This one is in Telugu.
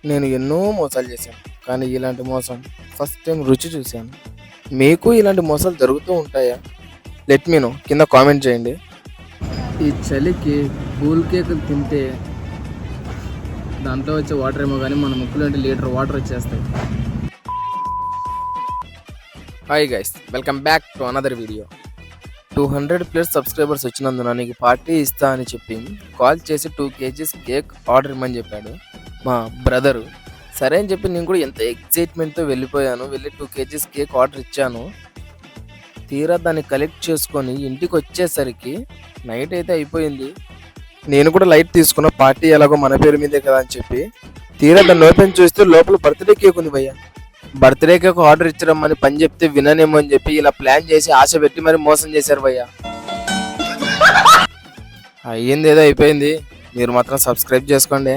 నేను ఎన్నో మోసాలు చేశాను, కానీ ఇలాంటి మోసం ఫస్ట్ టైం రుచి చూశాను. మీకు ఇలాంటి మోసాలు జరుగుతూ ఉంటాయా? లెట్ మీ నో, కింద కామెంట్ చేయండి. ఈ చలికి కూల్ కేకులు తింటే దాంట్లో వచ్చే వాటర్ ఏమో కానీ మన ముక్కులో లీటర్ వాటర్ వచ్చేస్తాయి. Hi guys, welcome back to another video. 200+ subscribers వచ్చినందున నీకు పార్టీ ఇస్తా అని చెప్పి కాల్ చేసి 2 kgs కేక్ ఆర్డర్ ఇమ్మని చెప్పాడు మా బ్రదరు. సరే అని చెప్పి నేను కూడా ఎంత ఎక్సైట్మెంట్తో వెళ్ళిపోయాను. వెళ్ళి 2 kgs కేక్ ఆర్డర్ ఇచ్చాను. తీరా దాన్ని కలెక్ట్ చేసుకొని ఇంటికి వచ్చేసరికి నైట్ అయితే అయిపోయింది. నేను కూడా లైట్ తీసుకున్న, పార్టీ ఎలాగో మన పేరు మీదే కదా అని చెప్పి తీరా దాన్ని ఓపెన్ చూస్తే లోపల బర్త్డే కేక్ ఉంది భయ్య. బర్త్డే కేక్ ఆర్డర్ ఇచ్చరమ్మని పని చెప్తే విననేమో అని చెప్పి ఇలా ప్లాన్ చేసి ఆశ పెట్టి మరి మోసం చేశారు భయ్య. అయ్యింది ఏదో అయిపోయింది. మీరు మాత్రం సబ్స్క్రైబ్ చేసుకోండి.